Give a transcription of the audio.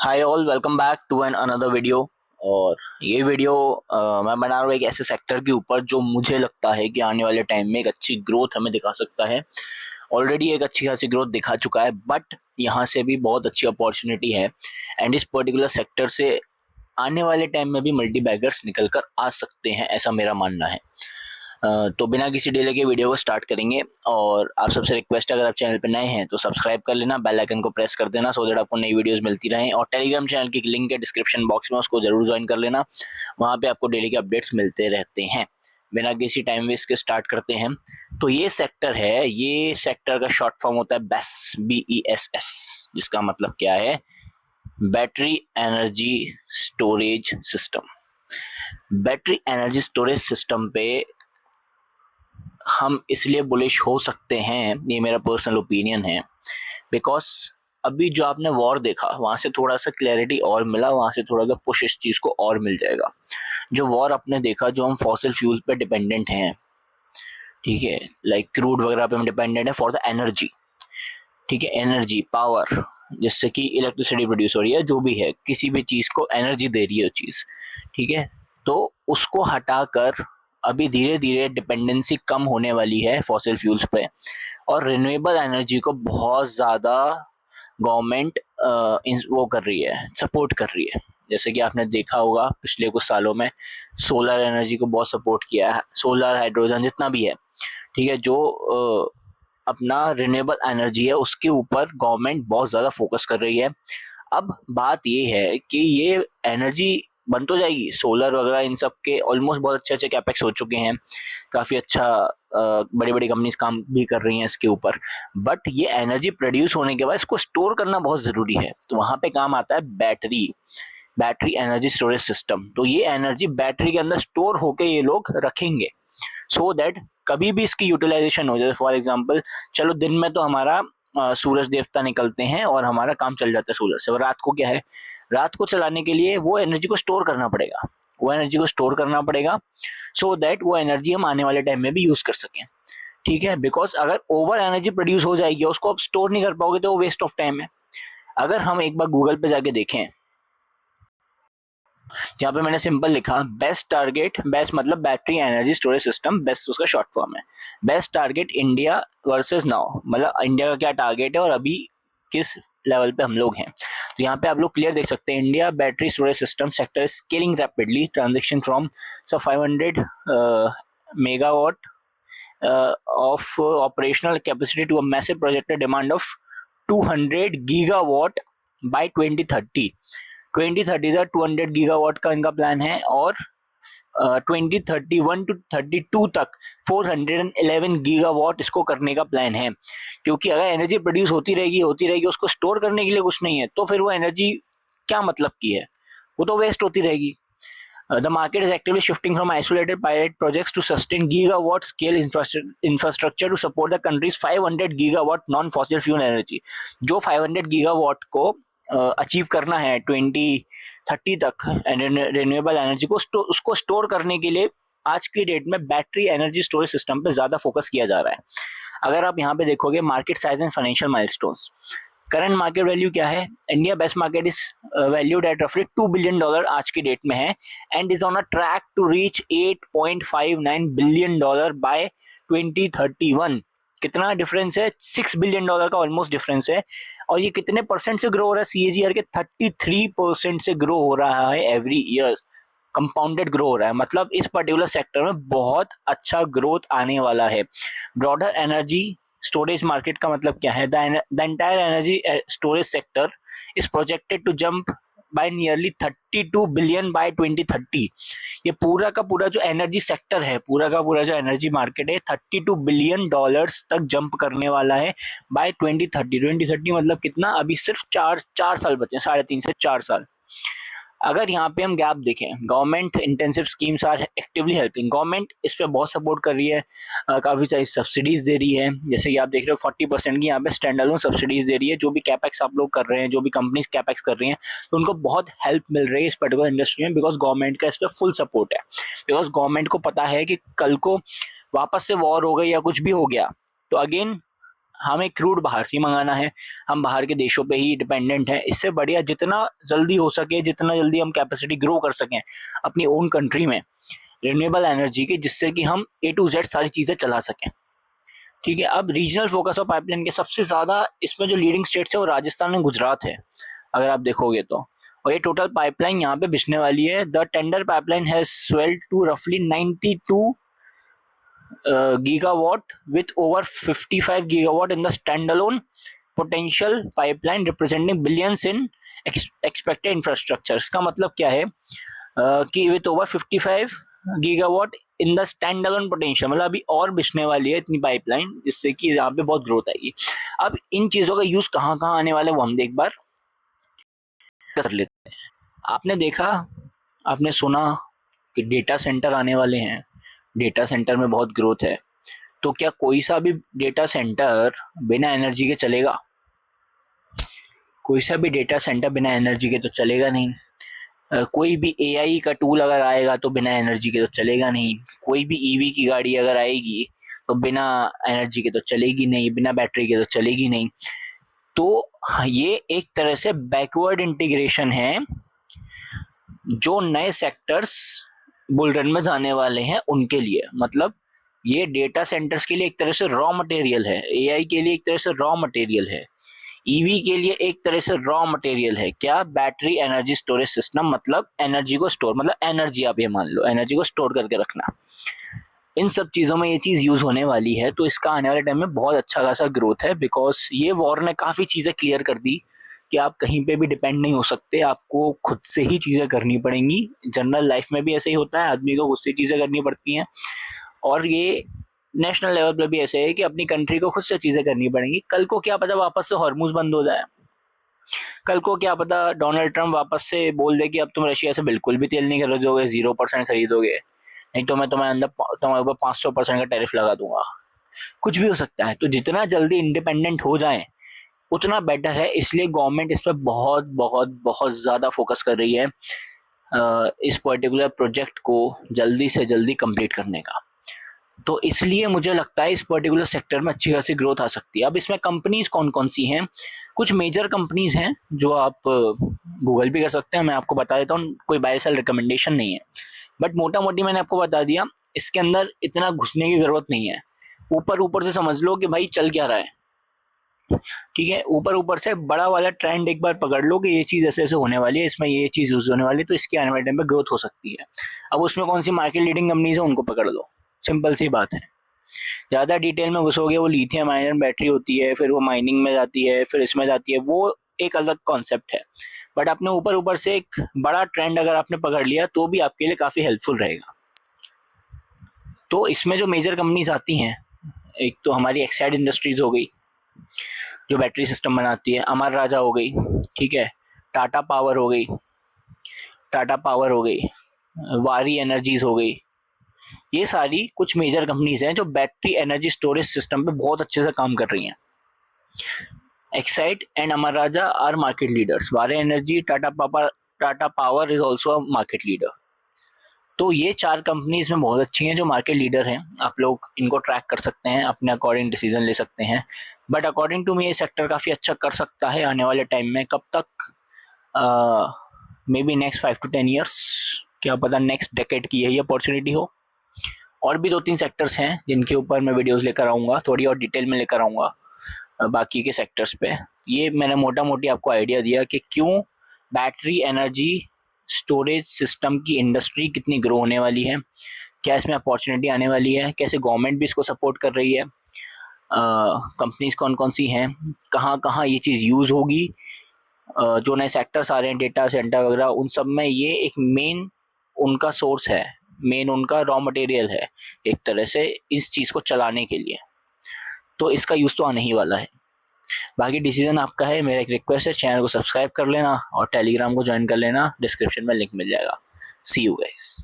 Hi all, welcome back to an another video. और ये video मैं बना रहा हूँ एक ऐसे सेक्टर के ऊपर जो मुझे लगता है कि आने वाले टाइम में एक अच्छी ग्रोथ हमें दिखा सकता है। ऑलरेडी एक अच्छी खासी ग्रोथ दिखा चुका है, बट यहाँ से भी बहुत अच्छी अपॉर्चुनिटी है। एंड इस पर्टिकुलर सेक्टर से आने वाले टाइम में भी मल्टी बैगर्स निकल कर आ सकते हैं, ऐसा मेरा मानना है। तो बिना किसी डिले के वीडियो को स्टार्ट करेंगे। और आप सबसे रिक्वेस्ट है, अगर आप चैनल पर नए हैं तो सब्सक्राइब कर लेना, बेल आइकन को प्रेस कर देना, सो दैट आपको नई वीडियोस मिलती रहें। और टेलीग्राम चैनल की लिंक है डिस्क्रिप्शन बॉक्स में, उसको जरूर ज्वाइन कर लेना। वहाँ पे आपको डेली के अपडेट्स मिलते रहते हैं। बिना किसी टाइम वेस्ट के स्टार्ट करते हैं। तो ये सेक्टर है, ये सेक्टर का शॉर्ट फॉर्म होता है बेस, BESS, जिसका मतलब क्या है? Battery energy storage system. Battery energy storage system पे हम इसलिए बुलिश हो सकते हैं, ये मेरा पर्सनल ओपिनियन है, बिकॉज अभी जो आपने वॉर देखा वहां से थोड़ा सा क्लैरिटी और मिला, वहां से थोड़ा सा पुश इस चीज को और मिल जाएगा। जो वॉर आपने देखा, जो हम फॉसिल फ्यूल्स पे डिपेंडेंट हैं, ठीक है, लाइक क्रूड वगैरह पे हम डिपेंडेंट है फॉर द एनर्जी, ठीक है, एनर्जी पावर, जिससे कि इलेक्ट्रिसिटी प्रोड्यूस हो रही है, जो भी है किसी भी चीज को एनर्जी दे रही है वो चीज, ठीक है। तो उसको हटाकर अभी धीरे धीरे डिपेंडेंसी कम होने वाली है फॉसिल फ्यूल्स पे, और रिन्यूएबल एनर्जी को बहुत ज़्यादा गवर्नमेंट वो कर रही है, सपोर्ट कर रही है। जैसे कि आपने देखा होगा पिछले कुछ सालों में सोलर एनर्जी को बहुत सपोर्ट किया है, सोलर हाइड्रोजन जितना भी है, ठीक है, जो अपना रिन्यूएबल एनर्जी है उसके ऊपर गवर्नमेंट बहुत ज़्यादा फोकस कर रही है। अब बात ये है कि ये एनर्जी बन तो जाएगी, सोलर वगैरह इन सब के ऑलमोस्ट बहुत अच्छे अच्छे कैपेक्स हो चुके हैं, काफ़ी अच्छा बड़ी बड़ी कंपनीज काम भी कर रही हैं इसके ऊपर। बट ये एनर्जी प्रोड्यूस होने के बाद इसको स्टोर करना बहुत ज़रूरी है, तो वहाँ पे काम आता है battery, battery energy storage system. तो ये एनर्जी बैटरी के अंदर स्टोर होके ये लोग रखेंगे, सो दैट कभी भी इसकी यूटिलाइजेशन हो जाए। फॉर एग्जाम्पल, चलो दिन में तो हमारा सूरज देवता निकलते हैं और हमारा काम चल जाता है सूरज से, और रात को क्या है, रात को चलाने के लिए वो एनर्जी को स्टोर करना पड़ेगा, वो एनर्जी को स्टोर करना पड़ेगा, सो दैट वो एनर्जी हम आने वाले टाइम में भी यूज कर सकें, ठीक है। बिकॉज अगर ओवर एनर्जी प्रोड्यूस हो जाएगी, उसको आप स्टोर नहीं कर पाओगे, तो वो वेस्ट ऑफ टाइम है। अगर हम एक बार गूगल पे जाके देखें, यहाँ पे मैंने सिंपल लिखा बेस्ट टारगेट, बेस्ट मतलब battery energy storage system, best उसका शॉर्ट फॉर्म है। Best target India versus now, मतलब इंडिया का क्या टारगेट है और अभी किस लेवल पे हम लोग हैं। तो यहाँ पे आप लोग क्लियर देख सकते हैं, India battery storage system sector scaling rapidly, transaction from 500 megawatt of operational capacity to a massive projected demand of 200 gigawatt by 2030। 2030 तक 200 गीगावाट का इनका प्लान है, और 2031 टू 32 तक 411 गीगावाट इसको करने का प्लान है। क्योंकि अगर एनर्जी प्रोड्यूस होती रहेगी, उसको स्टोर करने के लिए कुछ नहीं है, तो फिर वो एनर्जी क्या मतलब की है, वो तो वेस्ट होती रहेगी। The market is actively shifting from isolated pilot projects to sustain gigawatt scale infrastructure to support the country's 500 gigawatt non-fossil fuel energy। जो 500 gigawatt को अचीव करना है 2030 तक रिन्यूएबल एनर्जी को उसको स्टोर करने के लिए आज की डेट में बैटरी एनर्जी स्टोरेज सिस्टम पे ज़्यादा फोकस किया जा रहा है। अगर आप यहाँ पे देखोगे market size and financial milestones, current market value क्या है, India best market is valued at रफली $2 बिलियन आज की डेट में है, and is on a track to reach $8.59 billion by 2031। कितना डिफरेंस है, $6 बिलियन का ऑलमोस्ट डिफरेंस है। और ये कितने परसेंट से ग्रो हो रहा है, CAGR के 33% से ग्रो हो रहा है एवरी ईयर, कंपाउंडेड ग्रो हो रहा है। मतलब इस पर्टिकुलर सेक्टर में बहुत अच्छा ग्रोथ आने वाला है। ब्रॉडर एनर्जी स्टोरेज मार्केट का मतलब क्या है, the entire energy storage sector is projected to jump by nearly 32 billion by 2030। ये पूरा का पूरा जो एनर्जी सेक्टर है, पूरा का पूरा जो एनर्जी मार्केट है, $32 बिलियन तक जंप करने वाला है बाय 2030। 2030 मतलब कितना, अभी सिर्फ चार साल बचे, 3.5 से 4 साल। अगर यहाँ पे हम गैप देखें, government intensive schemes are actively helping, government इस पे बहुत सपोर्ट कर रही है, काफ़ी सारी सब्सिडीज दे रही है। जैसे कि आप देख रहे हो 40% की यहाँ पे स्टैंड अलोन सब्सिडीज दे रही है। जो भी कैपेक्स आप लोग कर रहे हैं, जो भी कंपनीज कैपेक्स कर रही हैं, तो उनको बहुत हेल्प मिल रही है इस पर्टिकुलर इंडस्ट्री में, बिकॉज गवर्नमेंट का इस पर फुल सपोर्ट है। बिकॉज गवर्नमेंट को पता है कि कल को वापस से वॉर हो गई या कुछ भी हो गया, तो अगेन हमें क्रूड बाहर से ही मंगाना है, हम बाहर के देशों पे ही डिपेंडेंट हैं। इससे बढ़िया जितना जल्दी हो सके, जितना जल्दी हम कैपेसिटी ग्रो कर सकें अपनी ओन कंट्री में रिन्यूएबल एनर्जी की, जिससे कि हम ए टू जेड सारी चीज़ें चला सकें। ठीक है, अब रीजनल फोकस ऑफ पाइपलाइन के सबसे ज़्यादा इसमें जो लीडिंग स्टेट्स है वो राजस्थान और गुजरात है, अगर आप देखोगे तो। और ये टोटल पाइपलाइन यहाँ पे बिछने वाली है। The tender pipeline has swelled to रफली 92 gigawatt with over 55 gigawatt in the standalone potential pipeline representing billions in expected infrastructure। इसका मतलब क्या है कि with over 55 gigawatt in the standalone potential, मतलब अभी और बिछने वाली है इतनी पाइपलाइन, जिससे कि यहाँ पे बहुत ग्रोथ आएगी। अब इन चीज़ों का यूज़ कहाँ कहाँ आने वाला है वो हम एक बार कर लेते हैं। आपने देखा, आपने सुना कि डेटा सेंटर आने वाले हैं, डेटा सेंटर में बहुत ग्रोथ है। तो क्या कोई सा भी डेटा सेंटर बिना एनर्जी के चलेगा? कोई सा भी डेटा सेंटर बिना एनर्जी के तो चलेगा नहीं। कोई भी एआई का टूल अगर आएगा तो बिना एनर्जी के तो चलेगा नहीं। कोई भी ईवी की गाड़ी अगर आएगी तो बिना एनर्जी के तो चलेगी नहीं, बिना बैटरी के तो चलेगी नहीं। तो ये एक तरह से बैकवर्ड इंटीग्रेशन है जो नए सेक्टर्स बुल रन में जाने वाले हैं उनके लिए। मतलब ये डेटा सेंटर्स के लिए एक तरह से रॉ मटेरियल है, एआई के लिए एक तरह से रॉ मटेरियल है, ईवी के लिए एक तरह से रॉ मटेरियल है। क्या? बैटरी एनर्जी स्टोरेज सिस्टम, मतलब एनर्जी को स्टोर, मतलब एनर्जी आप ये मान लो, एनर्जी को स्टोर करके रखना। इन सब चीज़ों में ये चीज़ यूज़ होने वाली है। तो इसका आने वाले टाइम में बहुत अच्छा खासा ग्रोथ है, बिकॉज ये वॉर ने काफ़ी चीज़ें क्लियर कर दी कि आप कहीं पे भी डिपेंड नहीं हो सकते, आपको खुद से ही चीज़ें करनी पड़ेंगी। जनरल लाइफ में भी ऐसे ही होता है, आदमी को खुद से चीज़ें करनी पड़ती हैं, और ये नेशनल लेवल पर भी ऐसे है कि अपनी कंट्री को खुद से चीज़ें करनी पड़ेंगी। कल को क्या पता वापस से हॉर्मुज बंद हो जाए, कल को क्या पता डोनाल्ड ट्रंप वापस से बोल दे कि अब तुम रशिया से बिल्कुल भी तेल नहीं खरीदोगे, 0% खरीदोगे, नहीं तो मैं तुम्हारे ऊपर 500% का टैरिफ लगा दूंगा। कुछ भी हो सकता है। तो जितना जल्दी इंडिपेंडेंट हो जाए उतना बेटर है। इसलिए गवर्नमेंट इस पर बहुत बहुत बहुत ज़्यादा फोकस कर रही है इस पर्टिकुलर प्रोजेक्ट को जल्दी से जल्दी कंप्लीट करने का। तो इसलिए मुझे लगता है इस पर्टिकुलर सेक्टर में अच्छी खासी ग्रोथ आ सकती है। अब इसमें कंपनीज कौन कौन सी हैं? कुछ मेजर कंपनीज हैं जो आप गूगल भी कर सकते हैं, मैं आपको बता देता हूँ, कोई बाय सेल रिकमेंडेशन नहीं है, बट मोटा मोटी मैंने आपको बता दिया। इसके अंदर इतना घुसने की ज़रूरत नहीं है, ऊपर ऊपर से समझ लो कि भाई चल क्या रहा है। ठीक है, ऊपर ऊपर से बड़ा वाला ट्रेंड एक बार पकड़ लो कि ये चीज़ ऐसे ऐसे होने वाली है, इसमें ये चीज़ यूज होने वाली है, तो इसके आने वाले टाइम में ग्रोथ हो सकती है। अब उसमें कौन सी मार्केट लीडिंग कंपनीज है उनको पकड़ लो, सिंपल सी बात है। ज़्यादा डिटेल में घुसोगे, वो लिथियम आयन बैटरी होती है, फिर वो माइनिंग में जाती है, फिर इसमें जाती है, वो एक अलग कॉन्सेप्ट है। बट आपने ऊपर ऊपर से एक बड़ा ट्रेंड अगर आपने पकड़ लिया तो भी आपके लिए काफ़ी हेल्पफुल रहेगा। तो इसमें जो मेजर कंपनीज आती हैं, एक तो हमारी एक्साइड इंडस्ट्रीज हो गई जो बैटरी सिस्टम बनाती है, अमर राजा हो गई, ठीक है, टाटा पावर हो गई, वारी एनर्जीज हो गई। ये सारी कुछ मेजर कंपनीज हैं जो बैटरी एनर्जी स्टोरेज सिस्टम पे बहुत अच्छे से काम कर रही हैं। Exide and Amara Raja are market leaders, Waaree energy, Tata power is also a market leader. तो ये 4 कंपनीज में बहुत अच्छी हैं जो मार्केट लीडर हैं। आप लोग इनको ट्रैक कर सकते हैं, अपने अकॉर्डिंग डिसीजन ले सकते हैं। बट अकॉर्डिंग टू मी ये सेक्टर काफ़ी अच्छा कर सकता है आने वाले टाइम में। कब तक? May be next 5 to 10 years, क्या पता नेक्स्ट डेकेड की यही अपॉर्चुनिटी हो। और भी 2-3 सेक्टर्स हैं जिनके ऊपर मैं वीडियोस लेकर आऊँगा, थोड़ी और डिटेल में लेकर आऊँगा बाकी के सेक्टर्स पे। ये मैंने मोटा मोटी आपको आइडिया दिया कि क्यों बैटरी एनर्जी स्टोरेज सिस्टम की इंडस्ट्री कितनी ग्रो होने वाली है, क्या इसमें अपॉर्चुनिटी आने वाली है, कैसे गवर्नमेंट भी इसको सपोर्ट कर रही है, कंपनीज कौन कौन सी हैं, कहाँ कहाँ ये चीज़ यूज़ होगी, जो नए सेक्टर्स आ रहे हैं डेटा सेंटर वगैरह, उन सब में ये एक मेन उनका सोर्स है, मेन उनका रॉ मटेरियल है एक तरह से इस चीज़ को चलाने के लिए। तो इसका यूज़ तो आने ही वाला है। बाकी डिसीजन आपका है। मेरा एक रिक्वेस्ट है, चैनल को सब्सक्राइब कर लेना और टेलीग्राम को ज्वाइन कर लेना, डिस्क्रिप्शन में लिंक मिल जाएगा। सी यू गाइस।